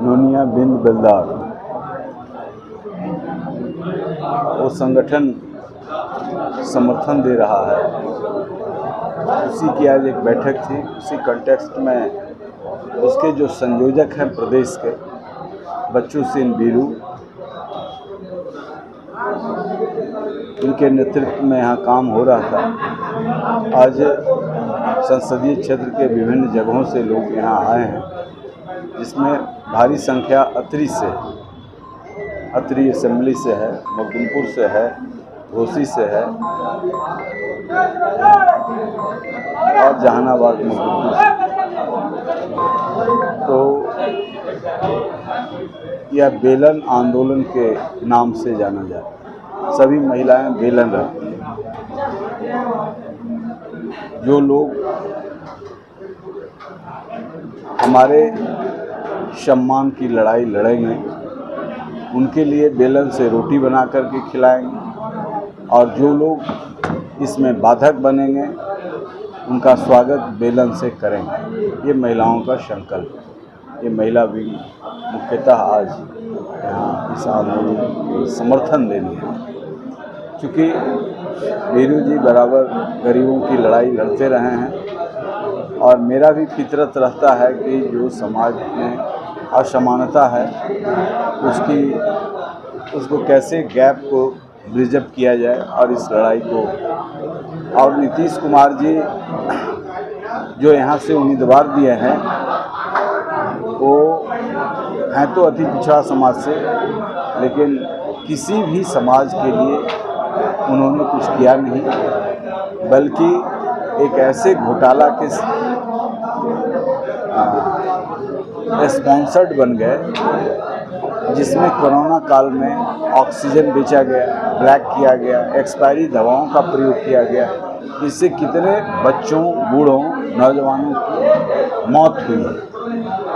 नोनिया बिंद बेलदार वो संगठन समर्थन दे रहा है। उसी की आज एक बैठक थी। उसी कॉन्टेक्स्ट में उसके जो संयोजक हैं प्रदेश के बच्चू सिंह बीरू, इनके नेतृत्व में यहाँ काम हो रहा था। आज संसदीय क्षेत्र के विभिन्न जगहों से लोग यहाँ आए हैं, जिसमें भारी संख्या अतरी असेंबली से है, मखदुमपुर से है, घोसी से है और जहानाबाद मखदुमपुर से। तो यह बेलन आंदोलन के नाम से जाना जाता है। सभी महिलाएं बेलन रखती हैं। जो लोग हमारे सम्मान की लड़ाई लड़ेंगे, उनके लिए बेलन से रोटी बना करके खिलाएंगे, और जो लोग इसमें बाधक बनेंगे उनका स्वागत बेलन से करेंगे। ये महिलाओं का संकल्प है। ये महिला भी मुख्यतः आज यहाँ इस आंदोलन को समर्थन देनी है, क्योंकि बीरू जी बराबर गरीबों की लड़ाई लड़ते रहे हैं। और मेरा भी फितरत रहता है कि जो समाज में असमानता है उसको कैसे गैप को ब्रिजअप किया जाए और इस लड़ाई को। और नीतीश कुमार जी जो यहाँ से उम्मीदवार दिए हैं, वो हैं तो अति पिछड़ा समाज से, लेकिन किसी भी समाज के लिए उन्होंने कुछ किया नहीं, बल्कि एक ऐसे घोटाला के स्पॉन्सर्ड बन गए जिसमें कोरोना काल में ऑक्सीजन बेचा गया, ब्लैक किया गया, एक्सपायरी दवाओं का प्रयोग किया गया, इससे कितने बच्चों, बूढ़ों, नौजवानों की मौत हुई।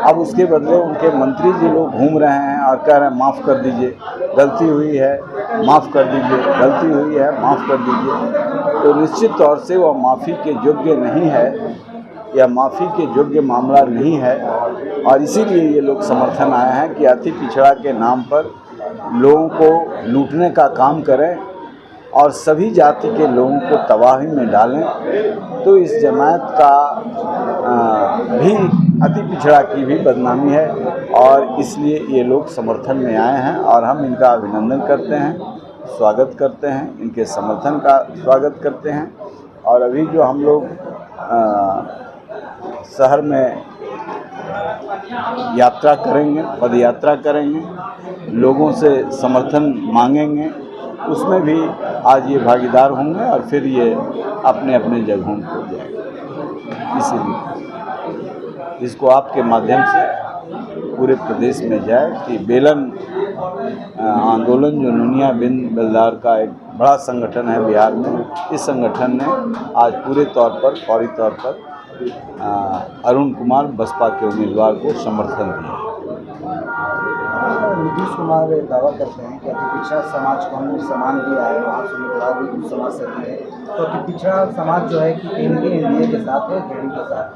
अब उसके बदले उनके मंत्री जी लोग घूम रहे हैं और कह रहे हैं माफ़ कर दीजिए, गलती हुई है, माफ़ कर दीजिए, गलती हुई है, माफ़ कर दीजिए। तो निश्चित तौर से वह माफ़ी के योग्य नहीं है, या माफ़ी के योग्य मामला नहीं है। और इसीलिए ये लोग समर्थन आए हैं कि अति पिछड़ा के नाम पर लोगों को लूटने का काम करें और सभी जाति के लोगों को तबाही में डालें। तो इस जमात का भी अति पिछड़ा की भी बदनामी है, और इसलिए ये लोग समर्थन में आए हैं और हम इनका अभिनंदन करते हैं, स्वागत करते हैं, इनके समर्थन का स्वागत करते हैं। और अभी जो हम लोग शहर में यात्रा करेंगे, पद यात्रा करेंगे, लोगों से समर्थन मांगेंगे, उसमें भी आज ये भागीदार होंगे और फिर ये अपने अपने जगहों पर जाएंगे। इसीलिए इसको आपके माध्यम से पूरे प्रदेश में जाए कि बेलन आंदोलन जो नोनिया बिंद बेलदार का एक बड़ा संगठन है बिहार में, इस संगठन ने आज पूरे तौर पर, फौरी तौर पर अरुण कुमार बसपा के उम्मीदवार को समर्थन दिया। नीतीश कुमार दावा करते हैं कि अति पिछड़ा समाज को हमने सम्मान दिया है, वहाँ से उम्मीदवार भी कुछ समाज से है, तो अति पिछड़ा समाज जो है कि एनडीए के साथ है, जेडी के साथ।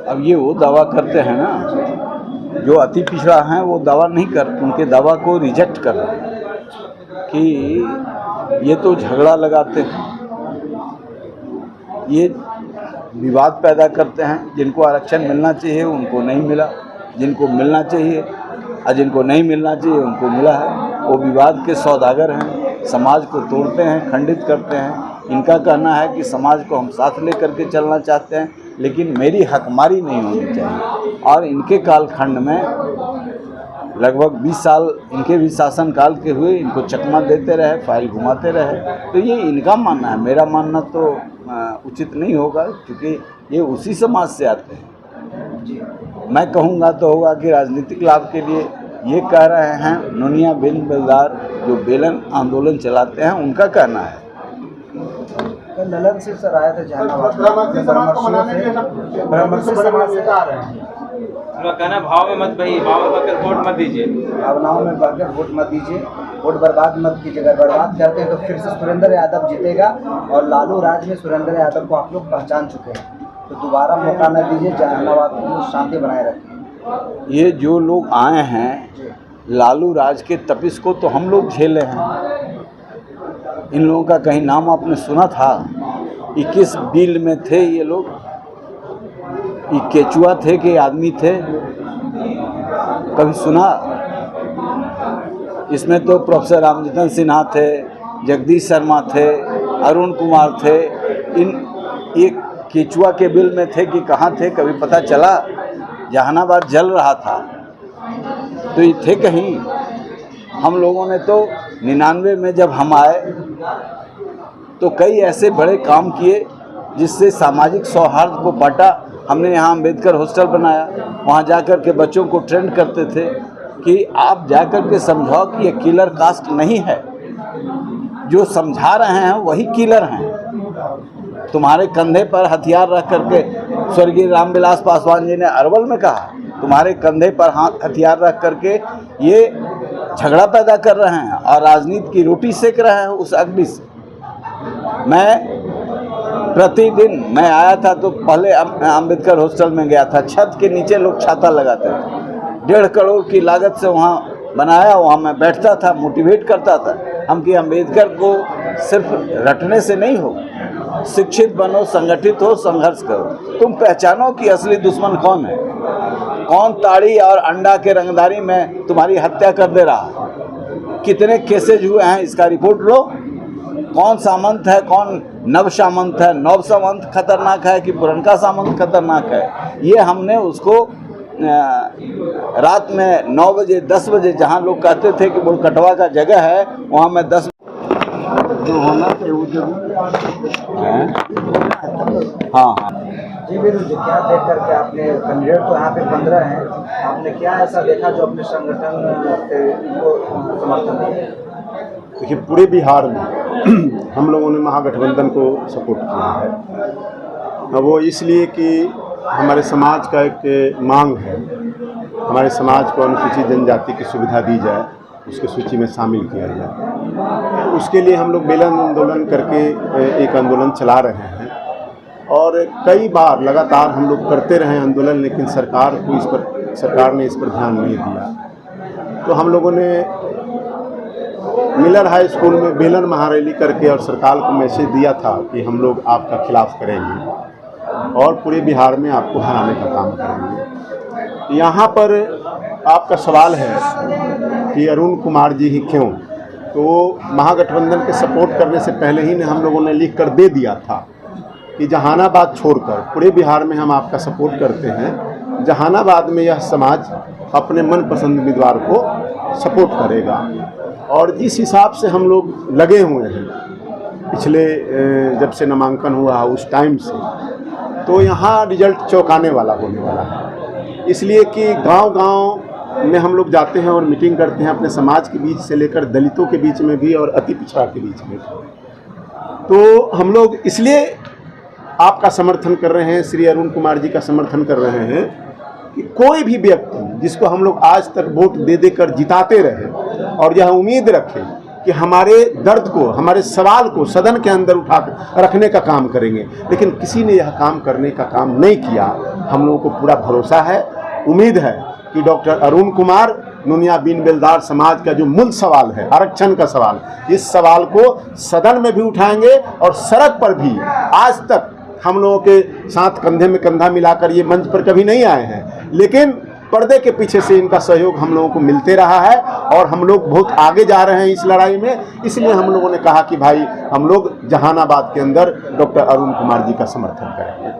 अब ये वो दावा करते हैं ना, जो अति पिछड़ा हैं वो दावा नहीं कर, उनके दावा को रिजेक्ट कर रहे हैं कि ये तो झगड़ा लगाते हैं, ये विवाद पैदा करते हैं। जिनको आरक्षण मिलना चाहिए उनको नहीं मिला, जिनको मिलना चाहिए और जिनको नहीं मिलना चाहिए उनको मिला है। वो विवाद के सौदागर हैं, समाज को तोड़ते हैं, खंडित करते हैं। इनका कहना है कि समाज को हम साथ लेकर के चलना चाहते हैं, लेकिन मेरी हकमारी नहीं होनी चाहिए। और इनके कालखंड में लगभग 20 साल इनके भी शासनकाल के हुए, इनको चकमा देते रहे, फाइल घुमाते रहे। तो ये इनका मानना है, मेरा मानना तो उचित नहीं होगा, क्योंकि ये उसी समाज से आते हैं। मैं कहूँगा तो होगा कि राजनीतिक लाभ के लिए ये कह रहे हैं। नोनिया बिंद बेलदार जो बेलन आंदोलन चलाते हैं, उनका कहना है। ललन से सर आया था जहानाबाद, कहना भाव में मत बहिए, भाव में बकर वोट मत दीजिए, भावनाओं में बकर वोट मत दीजिए, वोट बर्बाद मत कीजिए। अगर बर्बाद करते हैं तो फिर से सुरेंद्र यादव जीतेगा, और लालू राज में सुरेंद्र यादव को आप लोग पहचान चुके हैं, तो दोबारा मौका न दीजिए, जहानाबाद को शांति बनाए रखें। ये जो लोग आए हैं लालू राज के तपिश को तो हम लोग झेले हैं। इन लोगों का कहीं नाम आपने सुना था? 21 बिल में थे ये लोग? ये केचुआ थे कि आदमी थे? कभी सुना? इसमें तो प्रोफेसर रामजतन सिन्हा थे, जगदीश शर्मा थे, अरुण कुमार थे। एक केचुआ के बिल में थे कि कहाँ थे? कभी पता चला? जहानाबाद जल रहा था तो ये थे कहीं? हम लोगों ने तो 99 में जब हम आए तो कई ऐसे बड़े काम किए जिससे सामाजिक सौहार्द को बांटा। हमने यहाँ अम्बेडकर हॉस्टल बनाया, वहाँ जाकर के बच्चों को ट्रेंड करते थे कि आप जाकर के समझाओ कि ये किलर कास्ट नहीं है, जो समझा रहे हैं वही किलर हैं। तुम्हारे कंधे पर हथियार रख करके, स्वर्गीय रामविलास पासवान जी ने अरवल में कहा, तुम्हारे कंधे पर हथियार रख करके ये झगड़ा पैदा कर रहे हैं और राजनीति की रोटी सेक रहे हैं उस अग्नि से। प्रतिदिन मैं आया था तो पहले अम्बेडकर हॉस्टल में गया था, छत के नीचे लोग छाता लगाते थे। 1.5 करोड़ की लागत से वहाँ बनाया, वहाँ मैं बैठता था, मोटिवेट करता था हम कि अम्बेडकर को सिर्फ रटने से नहीं हो, शिक्षित बनो, संगठित हो, संघर्ष करो। तुम पहचानो कि असली दुश्मन कौन है, कौन ताड़ी और अंडा के रंगदारी में तुम्हारी हत्या कर दे रहा है। कितने केसेज हुए हैं इसका रिपोर्ट लो। कौन सामंत है, कौन नव सामंत है, नव सामंत खतरनाक है कि पुरनका सामंत खतरनाक है, ये हमने उसको रात में 9 बजे 10 बजे जहाँ लोग कहते थे कि बुलकटवा का जगह है, वहाँ मैं 10 जो होना चाहिए। हाँ जी विरुद्ध क्या देख करके आपने, कैंडिडेट तो यहाँ पे 15 हैं, आपने क्या ऐसा देखा जो अपने संगठन से इनको समर्थन दिया? देखिए, पूरे बिहार में हम लोगों ने महागठबंधन को सपोर्ट किया है। वो इसलिए कि हमारे समाज का एक मांग है, हमारे समाज को अनुसूचित जनजाति की सुविधा दी जाए, उसके सूची में शामिल किया जाए। उसके लिए हम लोग बेलन आंदोलन करके एक आंदोलन चला रहे हैं और कई बार लगातार हम लोग करते रहे आंदोलन, लेकिन सरकार ने इस पर ध्यान नहीं दिया। तो हम लोगों ने मिलर हाई स्कूल में बेलन महारैली करके और सरकार को मैसेज दिया था कि हम लोग आपका खिलाफ करेंगे और पूरे बिहार में आपको हराने का काम करेंगे। यहाँ पर आपका सवाल है कि अरुण कुमार जी ही क्यों, तो महागठबंधन के सपोर्ट करने से पहले ही हम लोगों ने लिख कर दे दिया था कि जहानाबाद छोड़कर पूरे बिहार में हम आपका सपोर्ट करते हैं। जहानाबाद में यह समाज अपने मनपसंद उम्मीदवार को सपोर्ट करेगा और जिस हिसाब से हम लोग लगे हुए हैं पिछले जब से नामांकन हुआ उस टाइम से, तो यहाँ रिजल्ट चौंकाने वाला होने वाला है। इसलिए कि गांव-गांव में हम लोग जाते हैं और मीटिंग करते हैं अपने समाज के बीच से लेकर दलितों के बीच में भी और अति पिछड़ा के बीच में। तो हम लोग इसलिए आपका समर्थन कर रहे हैं, श्री अरुण कुमार जी का समर्थन कर रहे हैं कि कोई भी व्यक्ति जिसको हम लोग आज तक वोट दे देकर जिताते रहे और यह उम्मीद रखे कि हमारे दर्द को, हमारे सवाल को सदन के अंदर उठा रखने का काम करेंगे, लेकिन किसी ने यह काम करने का काम नहीं किया। हम लोगों को पूरा भरोसा है, उम्मीद है कि डॉक्टर अरुण कुमार नुनिया बीन बेलदार समाज का जो मूल सवाल है, आरक्षण का सवाल, इस सवाल को सदन में भी उठाएंगे और सड़क पर भी। आज तक हम लोगों के साथ कंधे में कंधा मिलाकर ये मंच पर कभी नहीं आए हैं, लेकिन पर्दे के पीछे से इनका सहयोग हम लोगों को मिलते रहा है और हम लोग बहुत आगे जा रहे हैं इस लड़ाई में। इसलिए हम लोगों ने कहा कि भाई हम लोग जहानाबाद के अंदर डॉक्टर अरुण कुमार जी का समर्थन करेंगे।